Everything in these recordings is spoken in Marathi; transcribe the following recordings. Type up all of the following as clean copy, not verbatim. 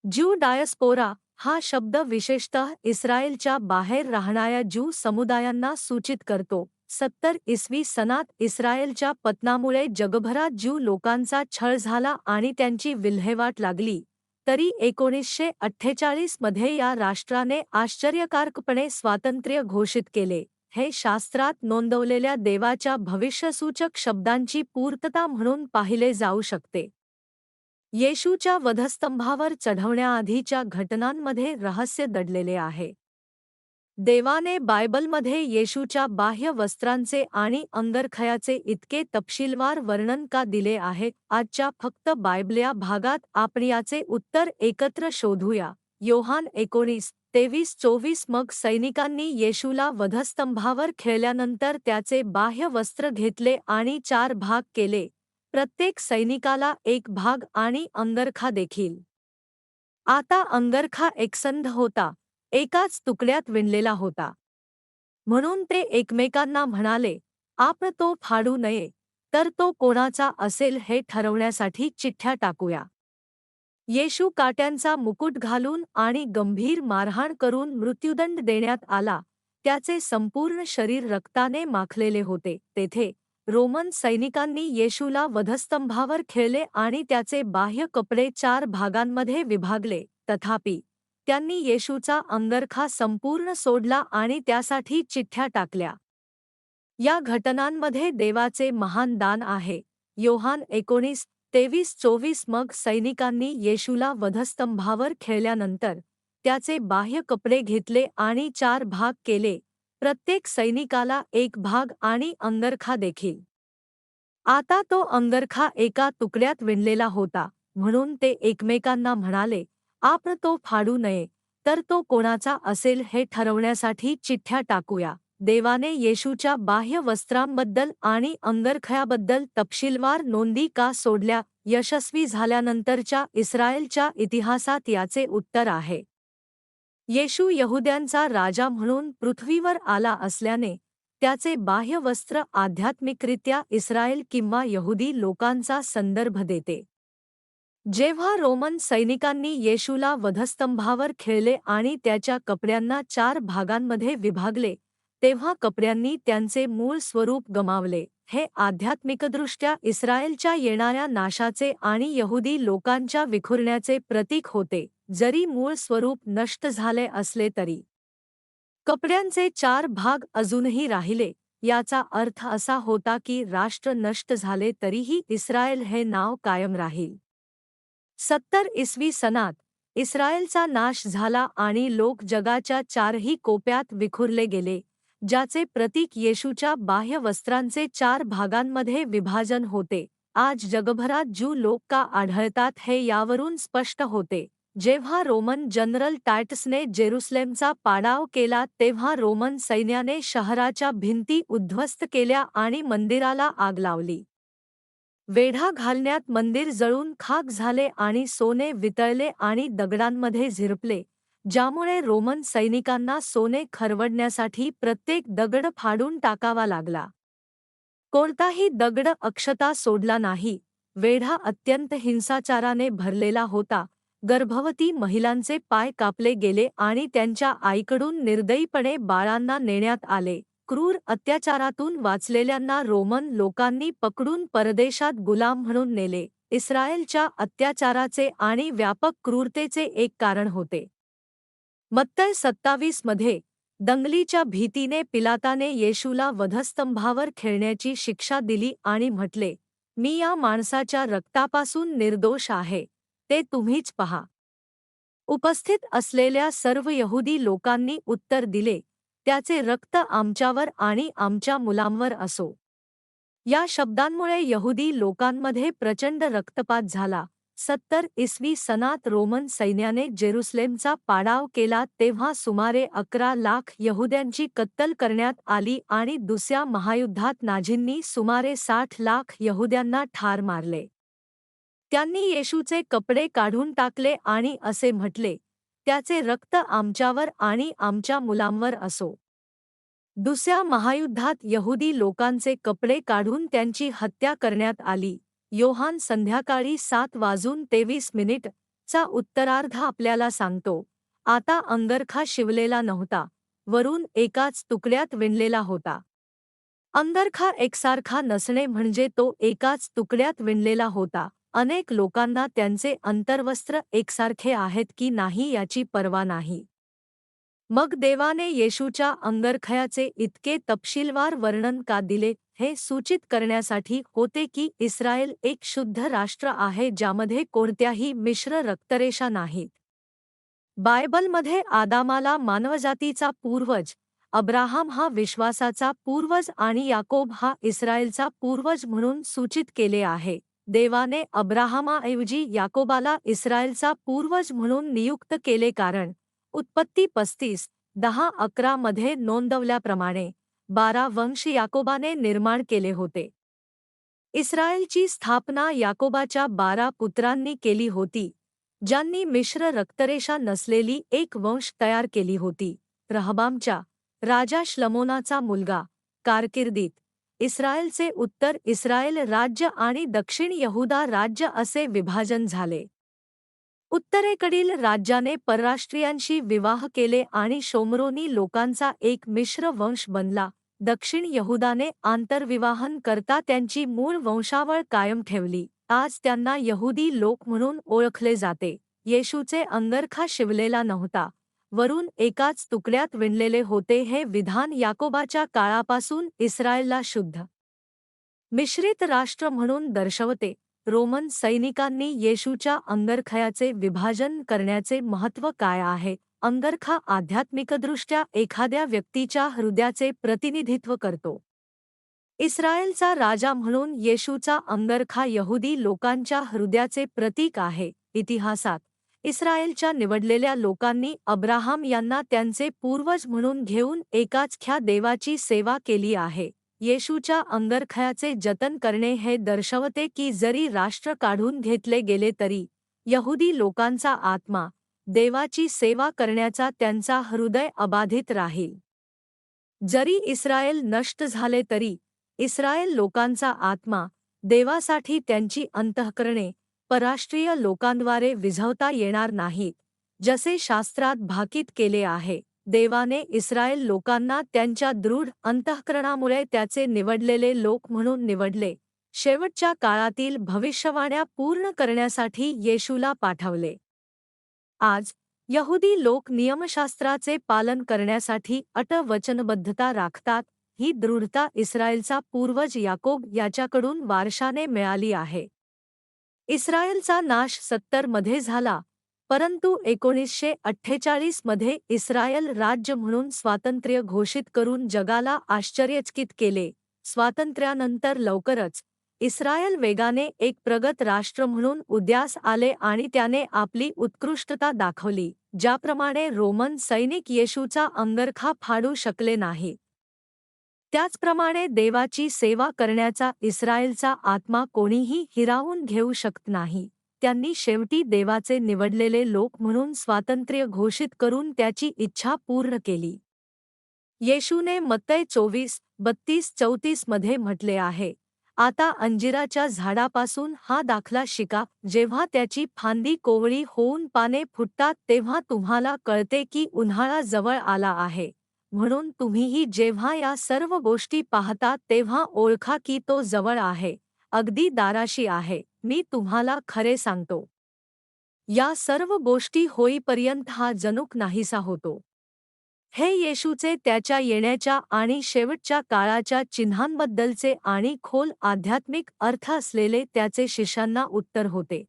ज्यू डायस्पोरा हा शब्द विशेषतः इस्रायलच्या बाहेर राहणाऱ्या ज्यू समुदायांना सूचित करतो. 70 इसवी सनात इस्रायलच्या पतनामुळे जगभरात ज्यू लोकांचा छळ झाला आणि त्यांची विल्हेवाट लागली. तरी 1948 मध्ये या राष्ट्राने आश्चर्यकारकपणे स्वातंत्र्य घोषित केले. हे शास्त्रात नोंदवलेल्या देवाच्या भविष्यसूचक शब्दांची पूर्तता म्हणून पाहिले जाऊ शकते. येशूच्या वधस्तंभावर चढवण्याआधीच्या घटनांमध्ये रहस्य दडलेले आहे. देवाने बायबलमध्ये येशूच्या बाह्य वस्त्रांचे आणि अंगरखयाचे इतके तपशीलवार वर्णन का दिले आहे? आजच्या फक्त बायबल या भागात आपण याचे उत्तर एकत्र शोधूया. योहान 19:23-24 मग सैनिकांनी येशूला वधस्तंभावर खिळल्यानंतर त्याचे बाह्य वस्त्र घेतले आणि 4 भाग केले, प्रत्येक सैनिकाला एक भाग आणि अंगरखा देखील. आता अंगरखा एकसंध होता, एकाच तुकड्यात विणलेला होता. म्हणून ते एकमेकांना म्हणाले, आपण तो फाडू नये, तर तो कोणाचा असेल हे ठरवण्यासाठी चिठ्ठ्या टाकूया. येशू काट्यांचा मुकुट घालून आणि गंभीर मारहाण करून मृत्युदंड देण्यात आला. त्याचे संपूर्ण शरीर रक्ताने माखलेले होते. तेथे रोमन सैनिकांनी येशूला वधस्तंभावर खिळले आणि त्याचे बाह्य कपडे 4 भागांमध्ये विभागले. तथापि, त्यांनी येशूचा अंगरखा संपूर्ण सोडला आणि त्यासाठी चिठ्ठ्या टाकल्या. या घटनांमध्ये देवाचे महान दान आहे. योहान 19:23-24 मग सैनिकांनी येशूला वधस्तंभावर खिळल्यानंतर त्याचे बाह्य कपडे घेतले आणि 4 भाग केले, प्रत्येक सैनिकाला एक भाग आणि अंगरखा देखील. आता तो अंगरखा एका तुकड्यात विणलेला होता, म्हणून ते एकमेकांना म्हणाले, आपण तो फाडू नये, तर तो कोणाचा असेल हे ठरवण्यासाठी चिठ्ठ्या टाकूया. देवाने येशूच्या बाह्य वस्त्रांबद्दल आणि अंगरखयाबद्दल तपशीलवार नोंदी का सोडल्या? यशस्वी झाल्यानंतरच्या इस्रायलच्या इतिहासात याचे उत्तर आहे. येशू यहुद्यांचा राजा म्हणून पृथ्वीवर आला असल्याने त्याचे बाह्य वस्त्र आध्यात्मिकरित्या इस्रायल किंवा यहुदी लोकांचा संदर्भ देते. जेव्हा रोमन सैनिकांनी येशूला वधस्तंभावर खिळले आणि त्याच्या कपड्यांना 4 भागांमध्ये विभागले, तेव्हा कपड्यांनी त्यांचे मूळ स्वरूप गमावले. हे आध्यात्मिकदृष्ट्या इस्रायलच्या येणाऱ्या नाशाचे आणि यहुदी लोकांच्या विखुरण्याचे प्रतीक होते, जरी मूळ स्वरूप नष्ट झाले असले तरी. कपड्यांचे 4 भाग अजूनही राहिले. याचा अर्थ असा होता की राष्ट्र नष्ट झाले तरीही इस्रायल हे नाव कायम राहील. 70 इसवी सनात इस्रायलचा नाश झाला आणि लोक जगाच्या 4ही कोप्यात विखुरले गेले, ज्याचे प्रतीक येशूच्या बाह्य वस्त्रांचे 4 भागांमध्ये विभाजन होते. आज जगभरात ज्यू लोक का आढळतात हे यावरून स्पष्ट होते. जेव्हा रोमन जनरल टायटसने जेरुसलेमचा पाडाव केला तेव्हा रोमन सैन्याने शहराच्या भिंती उद्ध्वस्त केल्या आणि मंदिराला आग लावली. वेढा घालण्यात मंदिर जळून खाक झाले आणि सोने वितळले आणि दगडांमध्ये झिरपले, ज्यामुळे रोमन सैनिकांना सोने खरवडण्यासाठी प्रत्येक दगड फाडून टाकावा लागला. कोणताही दगड अक्षता सोडला नाही. वेढा अत्यंत हिंसाचाराने भरलेला होता. गर्भवती महिलांचे पाय कापले गेले आणि त्यांच्या आईकडून निर्दयीपणे बाळांना नेण्यात आले. क्रूर अत्याचारातून वाचलेल्यांना रोमन लोकांनी पकडून परदेशात गुलाम म्हणून नेले. इस्रायलच्या अत्याचाराचे आणि व्यापक क्रूरतेचे एक कारण होते. मत्तय 27 मध्ये दंगलीच्या भीतीने पिलाताने येशूला वधस्तंभावर खिळण्याची शिक्षा दिली आणि म्हटले, मी या माणसाच्या रक्तापासून निर्दोष आहे, ते तुम्हीच पहा. उपस्थित असलेल्या सर्व यहुदी लोकांनी उत्तर दिले, त्याचे रक्त आमच्यावर आणि आमच्या मुलांवर असो. या शब्दांमुळे यहुदी लोकांमध्ये प्रचंड रक्तपात झाला. 70 इसवी सनात रोमन सैन्याने जेरुसलेमचा पाडाव केला तेव्हा सुमारे 11 लाख यहुद्यांची कत्तल करण्यात आली आणि दुसऱ्या महायुद्धात नाझींनी सुमारे 60 लाख यहुद्यांना ठार मारले. त्यांनी येशूचे कपडे काढून टाकले आणि असे म्हटले, त्याचे रक्त आमच्यावर आणि आमच्या मुलांवर असो. दुसऱ्या महायुद्धात यहुदी लोकांचे कपडे काढून त्यांची हत्या करण्यात आली. योहान संध्याकाळी 7:23 चा उत्तरार्ध आपल्याला सांगतो. आता अंगरखा शिवलेला नव्हता, वरून एकाच तुकड्यात विणलेला होता. अंगरखा एकसारखा नसणे म्हणजे तो एकाच तुकड्यात विणलेला होता. अनेक लोकांना त्यांचे अंतर्वस्त्र एकसारखे आहेत की नाही याची पर्वा नाही. मग देवाने येशूच्या अंगरखयाचे इतके तपशीलवार वर्णन का दिले, हे सूचित करण्यासाठी होते की इस्रायल एक शुद्ध राष्ट्र आहे ज्यामध्ये कोणत्याही मिश्र रक्तरेषा नाहीत. बायबलमध्ये आदामाला मानवजातीचा पूर्वज, अब्राहाम हा विश्वासाचा पूर्वज आणि याकोब हा इस्रायलचा पूर्वज म्हणून सूचित केले आहे. देवाने अब्राहामाऐवजी याकोबाला इस्रायलचा पूर्वज म्हणून नियुक्त केले कारण उत्पत्ती 35:10-11 मध्ये नोंदवल्याप्रमाणे 12 वंश याकोबाने निर्माण केले होते. इस्रायलची स्थापना याकोबाच्या 12 पुत्रांनी केली होती, ज्यांनी मिश्र रक्तरेषा नसलेली एक वंश तयार केली होती. रहबामच्या राजा श्लमोनाचा मुलगा. कारकिर्दीत इस्रायलचे उत्तर इस्रायल राज्य आणि दक्षिण यहुदा राज्य असे विभाजन झाले. उत्तरेकडील राज्याने परराष्ट्रीयांशी विवाह केले आणि शोमरोनी लोकांचा एक मिश्र वंश बनला. दक्षिण यहुदाने आंतरविवाहन करता त्यांची मूळ वंशावळ कायम ठेवली. आज त्यांना यहुदी लोक म्हणून ओळखले जाते. येशूचे अंगरखा शिवलेला नव्हता, वरून एकाच तुकड्यात विणलेले होते. हे विधान याकोबाच्या काळापासून इस्रायलला शुद्ध मिश्रित राष्ट्र म्हणून दर्शवते. रोमन सैनिकांनी येशूच्या अंगरखयाचे विभाजन करण्याचे महत्त्व काय आहे? अंगरखा आध्यात्मिकदृष्ट्या एखाद्या व्यक्तीच्या हृदयाचे प्रतिनिधित्व करतो. इस्रायलचा राजा म्हणून येशूचा अंगरखा यहुदी लोकांच्या हृदयाचे प्रतीक आहे. इतिहासात इस्रायलच्या निवडलेल्या लोकांनी अब्राहाम यांना त्यांचे पूर्वज म्हणून घेऊन एकाच ख्या देवाची सेवा केली आहे. येशूच्या अंगरखयाचे जतन करणे हे दर्शवते की जरी राष्ट्र काढून घेतले गेले तरी यहुदी लोकांचा आत्मा देवाची सेवा करण्याचा त्यांचा हृदय अबाधित राहील. जरी इस्रायल नष्ट झाले तरी इस्रायल लोकांचा आत्मा देवासाठी त्यांची अंतःकरणे परराष्ट्रीय लोकांद्वारे विझवता येणार नाहीत, जसे शास्त्रात भाकीत केले आहे. देवाने इस्रायल लोकांना त्यांच्या दृढ अंतःकरणामुळे त्याचे निवडलेले लोक म्हणून निवडले. शेवटच्या काळातील भविष्यवाण्या पूर्ण करण्यासाठी येशूला पाठवले. आज यहुदी लोक नियमशास्त्राचे पालन करण्यासाठी अट वचनबद्धता राखतात. ही दृढता इस्रायलचा पूर्वज याकोब याच्याकडून वारशाने मिळाली आहे. इस्रायलचा नाश 70 मध्ये झाला, परंतु 1948 मध्ये इस्रायल राज्य म्हणून स्वातंत्र्य घोषित करून जगाला आश्चर्यचकित केले. स्वातंत्र्यानंतर लवकरच इस्रायल वेगाने एक प्रगत राष्ट्र म्हणून उदयास आले आणि त्याने आपली उत्कृष्टता दाखवली. ज्याप्रमाणे रोमन सैनिक येशूचा अंगरखा फाडू शकले नाहीत, त्याचप्रमाणे देवाची सेवा करण्याचा इस्रायलचा आत्मा कोणीही हिरावून घेऊ शकत नाही. त्यांनी शेवटी देवाचे निवडलेले लोक म्हणून स्वातंत्र्य घोषित करून त्याची इच्छा पूर्ण केली. येशूने मत्तै 24:32-34 मध्ये म्हटले आहे, आता अंजिराच्या झाडापासून हा दाखला शिका, जेव्हा त्याची फांदी कोवळी होऊन पाने फुटतात तेव्हा तुम्हाला कळते की उन्हाळा जवळ आला आहे. म्हणून तुम्हीही जेव्हा या सर्व गोष्टी पाहता तेव्हा ओळखा की तो जवळ आहे, अगदी दाराशी आहे. मी तुम्हाला खरे सांगतो, या सर्व गोष्टी होईपर्यंत हा जणूक नाहीसा होतो. हे येशूचे त्याच्या येण्याच्या आणि शेवटच्या काळाच्या चिन्हांबद्दलचे आणि खोल आध्यात्मिक अर्थ असलेले त्याचे शिष्यांना उत्तर होते.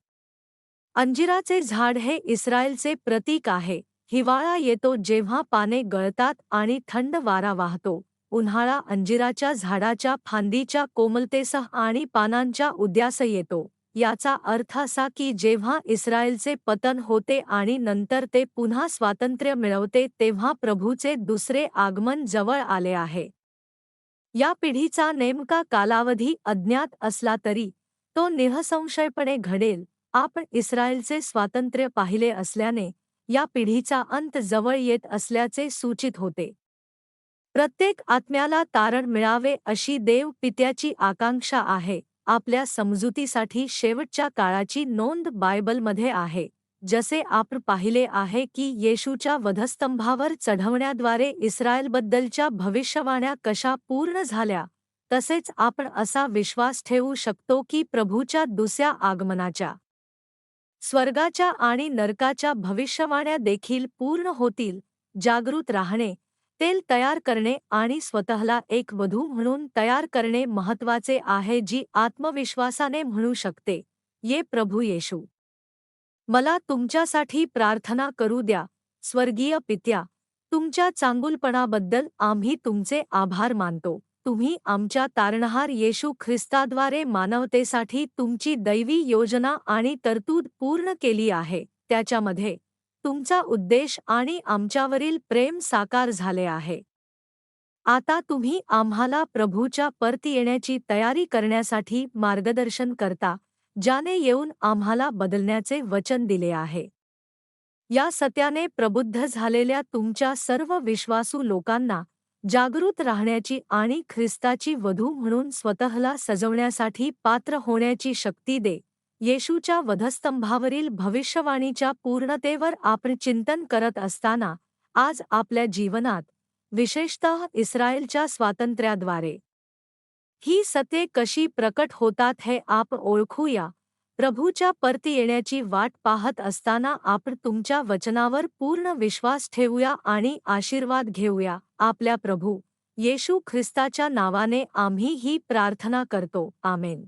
अंजिराचे झाड हे इस्रायलचे प्रतीक आहे. हिवाळा येतो जेव्हा पाने गळतात आणि थंड वारा वाहतो. उन्हाळा अंजिराच्या झाडाच्या फांदीच्या कोमलतेसह आणि पानांच्या उद्यास येतो. याचा अर्थ असा की जेव्हा इस्रायलचे पतन होते आणि नंतर ते पुन्हा स्वातंत्र्य मिळवते तेव्हा प्रभूचे दुसरे आगमन जवळ आले आहे. या पिढीचा नेमका कालावधी अज्ञात असला तरी तो निःसंशयपणे घडेल. आपण इस्रायलचे स्वातंत्र्य पाहिले असल्याने या पिढीचा अंत जवळ येत असल्याचे सूचित होते. प्रत्येक आत्म्याला तारण मिळावे अशी देव पित्याची आकांक्षा आहे. आपल्या समजुतीसाठी शेवटच्या काळाची नोंद बायबलमध्ये आहे. जसे आपण पाहिले आहे की येशूच्या वधस्तंभावर चढवण्याद्वारे इस्रायलबद्दलच्या भविष्यवाण्या कशा पूर्ण झाल्या, तसेच आपण असा विश्वास ठेवू शकतो की प्रभूच्या दुसऱ्या आगमनाच्या स्वर्गाच्या आणि नरकाच्या भविष्यवाण्या देखील पूर्ण होतील. जागृत राहणे, तेल तयार करणे आणि स्वतःला एक वधू म्हणून तयार करणे महत्त्वाचे आहे जी आत्मविश्वासाने म्हणू शकते, ये प्रभू येशू. मला तुमच्यासाठी प्रार्थना करू द्या. स्वर्गीय पित्या, तुमच्या चांगुलपणाबद्दल आम्ही तुमचे आभार मानतो. तुम्ही आमच्या तारणहार येशू ख्रिस्ताद्वारे मानवतेसाठी तुमची दैवी योजना आणि तरतूद पूर्ण केली आहे. त्याच्यामध्ये तुमचा उद्देश आणि आमच्यावरील प्रेम साकार झाले आहे. आता तुम्ही आम्हाला प्रभूच्या परती येण्याची तयारी करण्यासाठी मार्गदर्शन करता, ज्याने येऊन आम्हाला बदलण्याचे वचन दिले आहे. या सत्याने प्रबुद्ध झालेल्या तुमच्या सर्व विश्वासू लोकांना जागृत राहण्याची आणि ख्रिस्ताची वधू म्हणून स्वतःला सजवण्यासाठी पात्र होण्याची शक्ती दे. येशूच्या वधस्तंभावरील भविष्यवाणीच्या पूर्णतेवर आपण चिंतन करत असताना आज आपल्या जीवनात, विशेषतः इस्रायलच्या स्वातंत्र्याद्वारे, ही सत्ये कशी प्रकट होतात हे आपण ओळखूया. प्रभूच्या परती येण्याची वाट पाहत असताना आपण तुमच्या वचनावर पूर्ण विश्वास ठेवूया आणि आशीर्वाद घेऊया. आपल्या प्रभू येशू ख्रिस्ताच्या नावाने आम्ही ही प्रार्थना करतो. आमेन.